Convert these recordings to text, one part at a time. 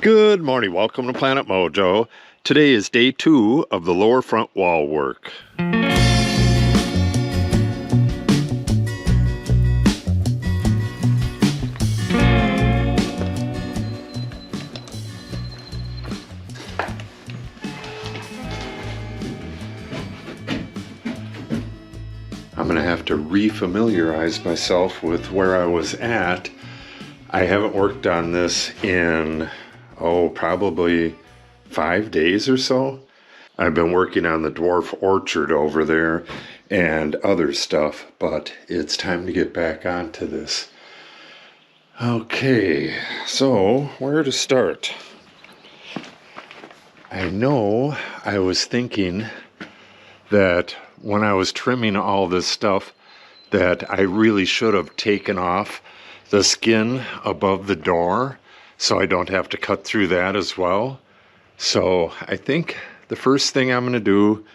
Good morning, welcome to Planet Mojo. Today is day 2 of the lower front wall work. I'm going to have to re-familiarize myself with where I was at. I haven't worked on this in, probably 5 days or so. I've been working on the dwarf orchard over there and other stuff, but it's time to get back onto this. Okay, so where to start? I know I was thinking that when I was trimming all this stuff that I really should have taken off the skin above the door so I don't have to cut through that as well. So I think the first thing I'm going to do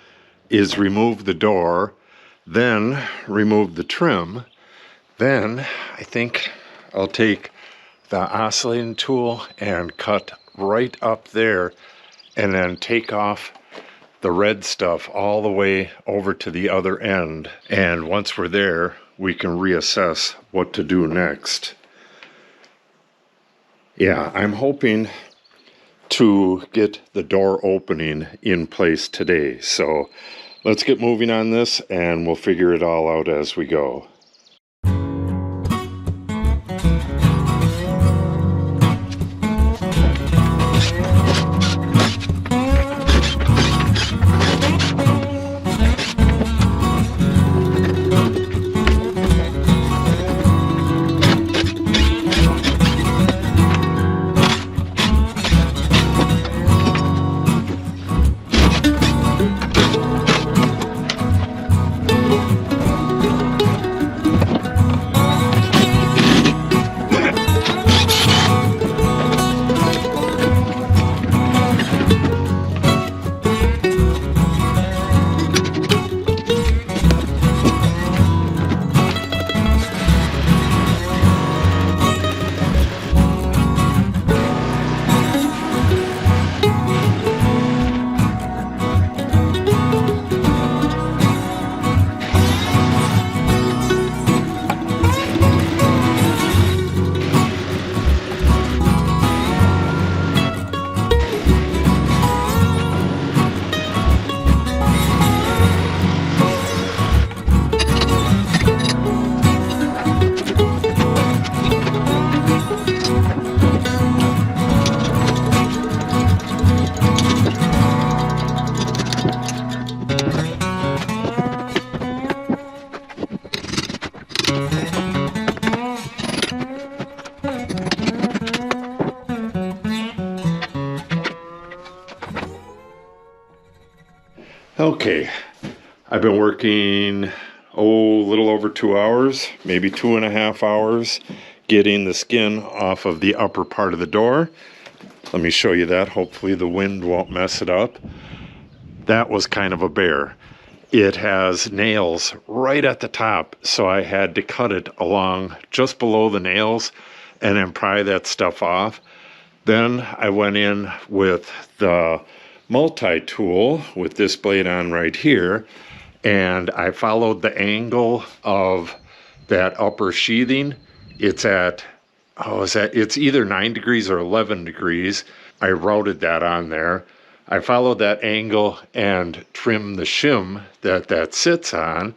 is remove the door, then remove the trim. Then I think I'll take the oscillating tool and cut right up there and then take off the red stuff all the way over to the other end. And once we're there, we can reassess what to do next. Yeah, I'm hoping to get the door opening in place today. So let's get moving on this and we'll figure it all out as we go. Okay, I've been working, a little over 2 hours, maybe 2.5 hours, getting the skin off of the upper part of the door. Let me show you that. Hopefully the wind won't mess it up. That was kind of a bear. It has nails right at the top, so I had to cut it along just below the nails and then pry that stuff off. Then I went in with the multi-tool with this blade on right here, and I followed the angle of that upper sheathing. It's at, it's either 9 degrees or 11 degrees. I routed that on there. I followed that angle and trimmed the shim that sits on.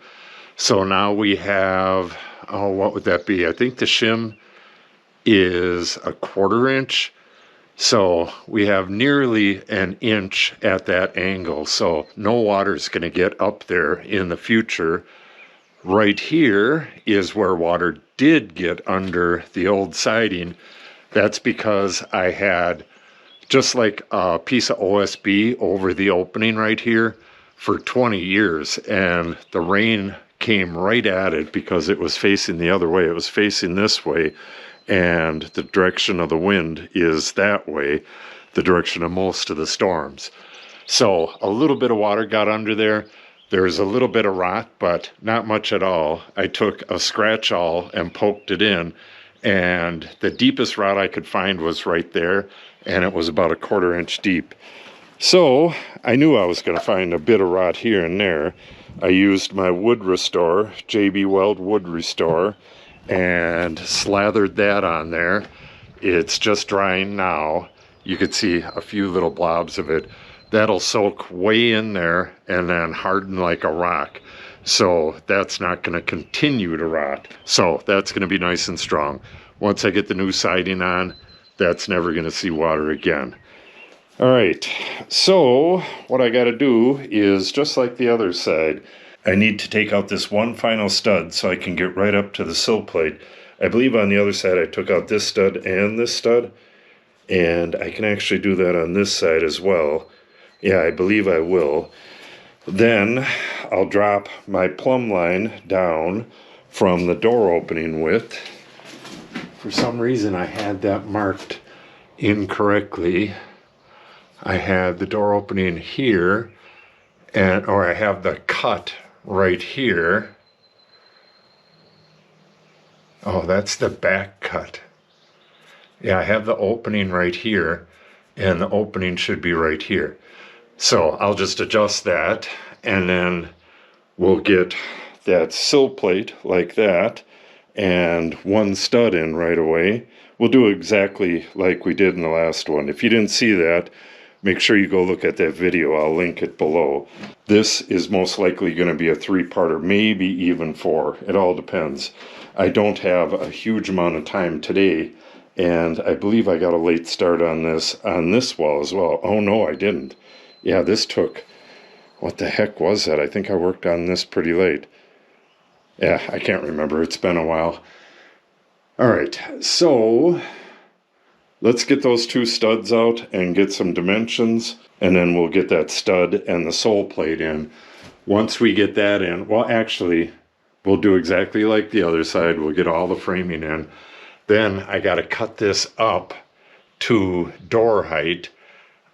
So now we have, what would that be? I think the shim is 1/4 inch. So we have nearly 1 inch at that angle. So no water's going to get up there in the future. Right here is where water did get under the old siding. That's because I had just like a piece of OSB over the opening right here for 20 years. And the rain came right at it because it was facing the other way. It was facing this way. And the direction of the wind is that way, the direction of most of the storms. So a little bit of water got under there. There's a little bit of rot, but not much at all. I took a scratch awl and poked it in, and the deepest rot I could find was right there. and it was about a 1/4 inch deep. So I knew I was going to find a bit of rot here and there. I used my wood restore, JB Weld wood restore, and slathered that on there. It's just drying now. You could see a few little blobs of it. That'll soak way in there and then harden like a rock. So that's not going to continue to rot. So that's going to be nice and strong. Once I get the new siding on, that's never going to see water again. All right, so what I got to do is just like the other side. I need to take out this one final stud so I can get right up to the sill plate. I believe on the other side I took out this stud and this stud, and I can actually do that on this side as well. Yeah, I believe I will. Then I'll drop my plumb line down from the door opening width. For some reason I had that marked incorrectly. I had the door opening here, or I have the cut right here. Oh, that's the back cut. Yeah, I have the opening right here, and the opening should be right here. So I'll just adjust that, and then we'll get that sill plate like that, and one stud in right away. We'll do exactly like we did in the last one. If you didn't see that, make sure you go look at that video. I'll link it below. This is most likely going to be a 3-parter, maybe even 4. It all depends. I don't have a huge amount of time today, and I believe I got a late start on this wall as well. Oh no, I didn't. Yeah, this took, what the heck was that? I think I worked on this pretty late. Yeah, I can't remember. It's been a while. All right, so let's get those 2 studs out and get some dimensions, and then we'll get that stud and the sole plate in. Once we get that in, well, actually, we'll do exactly like the other side. We'll get all the framing in. Then I got to cut this up to door height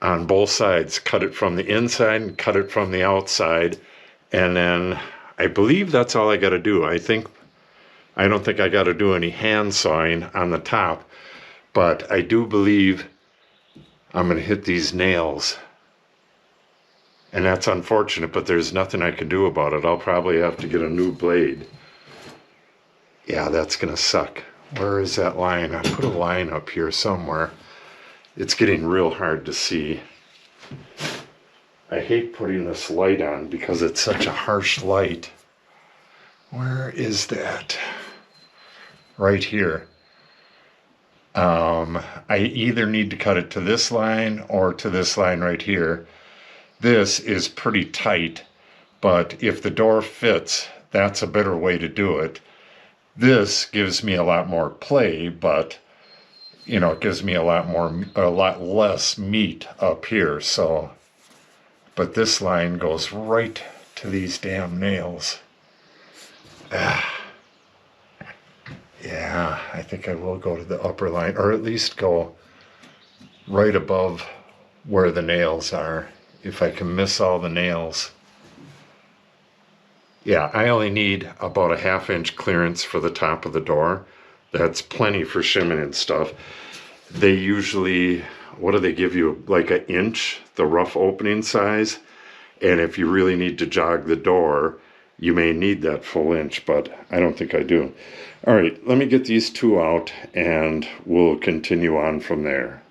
on both sides. Cut it from the inside and cut it from the outside. And then I believe that's all I got to do. I don't think I got to do any hand sawing on the top. But I do believe I'm going to hit these nails. And that's unfortunate, but there's nothing I can do about it. I'll probably have to get a new blade. Yeah, that's going to suck. Where is that line? I put a line up here somewhere. It's getting real hard to see. I hate putting this light on because it's such a harsh light. Where is that? Right here. I either need to cut it to this line or to this line right here. This is pretty tight, but if the door fits, that's a better way to do it. This gives me a lot more play, but you know, it gives me a lot less meat up here. So, but this line goes right to these damn nails. Yeah, I think I will go to the upper line, or at least go right above where the nails are, if I can miss all the nails. Yeah, I only need about a 1/2 inch clearance for the top of the door. That's plenty for shimming and stuff. They usually, what do they give you, like 1 inch, the rough opening size? And if you really need to jog the door, you may need that full inch, but I don't think I do. All right, let me get these 2 out and we'll continue on from there.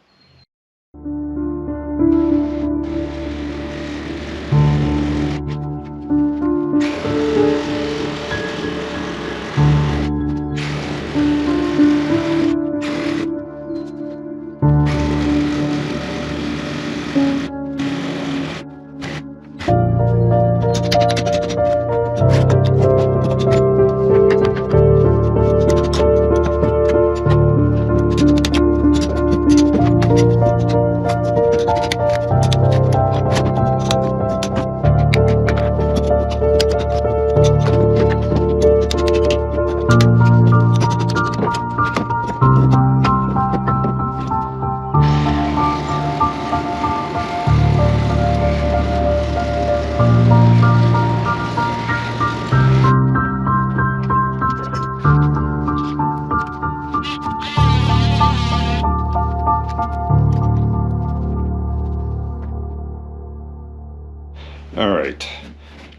All right,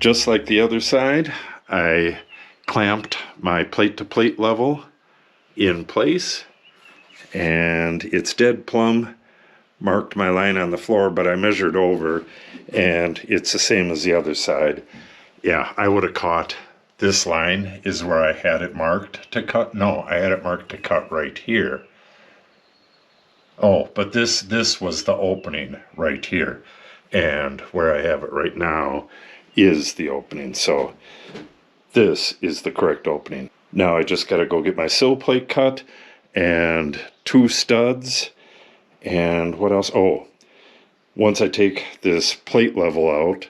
just like the other side, I clamped my plate to plate level in place, and it's dead plumb. Marked my line on the floor, but I measured over, and it's the same as the other side. Yeah, I would have caught this line is where I had it marked to cut. No, I had it marked to cut right here. Oh, but this was the opening right here. And where I have it right now is the opening. So this is the correct opening. Now I just got to go get my sill plate cut and 2 studs. And what else? Oh, once I take this plate level out,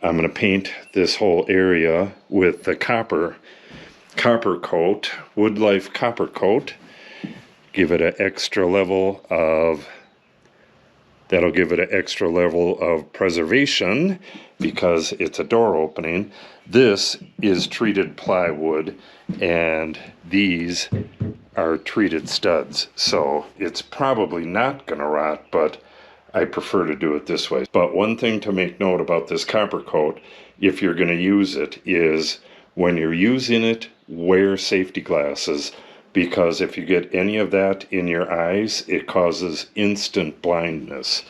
I'm going to paint this whole area with the copper coat, Wood Life copper coat. Give it an extra level of, that'll give it an extra level of preservation because it's a door opening. This is treated plywood and these are treated studs. So it's probably not going to rot, but I prefer to do it this way. But one thing to make note about this copper coat, if you're going to use it, is when you're using it, wear safety glasses, because if you get any of that in your eyes, it causes instant blindness.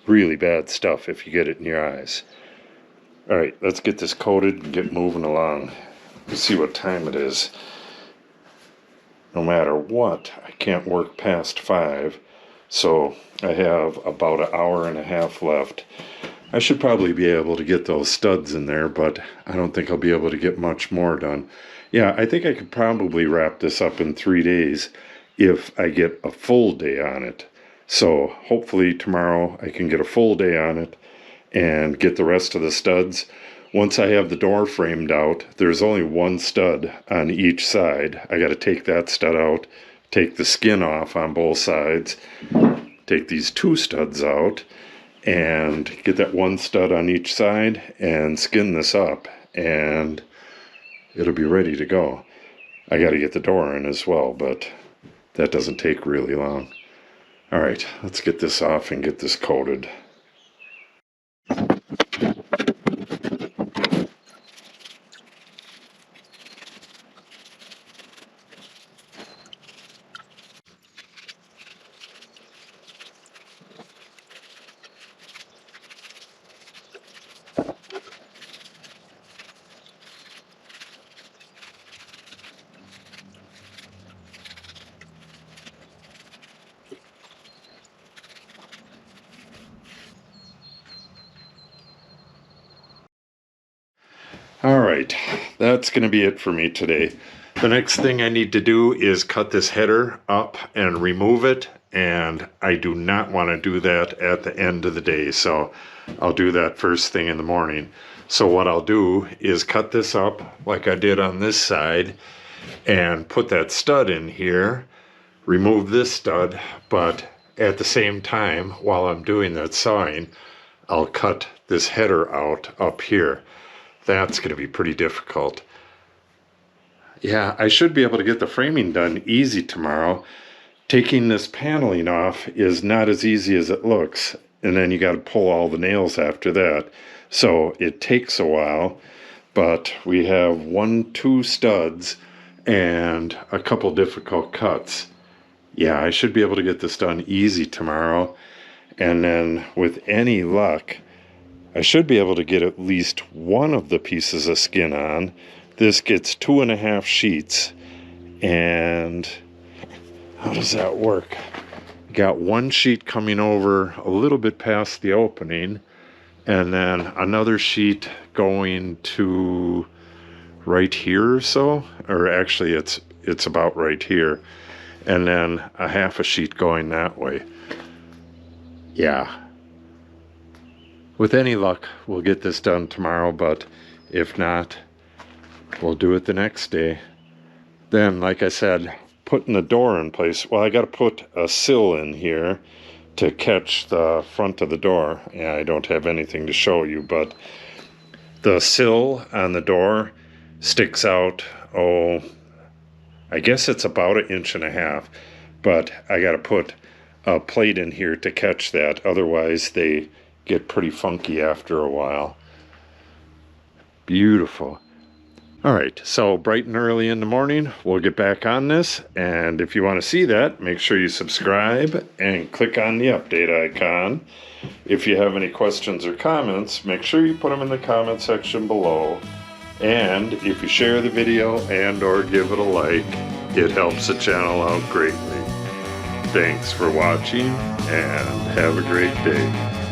Really bad stuff if you get it in your eyes. All right, let's get this coated and get moving along. Let's see what time it is. No matter what, I can't work past 5. So I have about an hour and a half left. I should probably be able to get those studs in there, but I don't think I'll be able to get much more done. Yeah, I think I could probably wrap this up in 3 days if I get a full day on it. So hopefully tomorrow I can get a full day on it and get the rest of the studs. Once I have the door framed out, there's only 1 stud on each side. I got to take that stud out, take the skin off on both sides, take these 2 studs out, and get that 1 stud on each side and skin this up, and it'll be ready to go. I got to get the door in as well, but that doesn't take really long. All right, let's get this off and get this coated. All right, that's going to be it for me today. The next thing I need to do is cut this header up and remove it, and I do not want to do that at the end of the day, so I'll do that first thing in the morning. So what I'll do is cut this up like I did on this side and put that stud in here, remove this stud, but at the same time, while I'm doing that sawing, I'll cut this header out up here. That's going to be pretty difficult. Yeah, I should be able to get the framing done easy tomorrow. Taking this paneling off is not as easy as it looks, and then you got to pull all the nails after that. So it takes a while, but we have 2 studs and a couple difficult cuts. Yeah, I should be able to get this done easy tomorrow, and then with any luck, I should be able to get at least one of the pieces of skin on. This gets 2.5 sheets. And how does that work? Got 1 sheet coming over a little bit past the opening, and then another sheet going to right here or so. Or actually it's about right here. And then a half a sheet going that way. Yeah. With any luck, we'll get this done tomorrow, but if not, we'll do it the next day. Then, like I said, putting the door in place. Well, I got to put a sill in here to catch the front of the door. Yeah, I don't have anything to show you, but the sill on the door sticks out, oh, I guess it's about 1.5 inches, but I got to put a plate in here to catch that. Otherwise, they get pretty funky after a while. Beautiful. All right, so bright and early in the morning, we'll get back on this. And if you want to see that, make sure you subscribe and click on the update icon. If you have any questions or comments, make sure you put them in the comment section below. And if you share the video and or give it a like, it helps the channel out greatly. Thanks for watching and have a great day.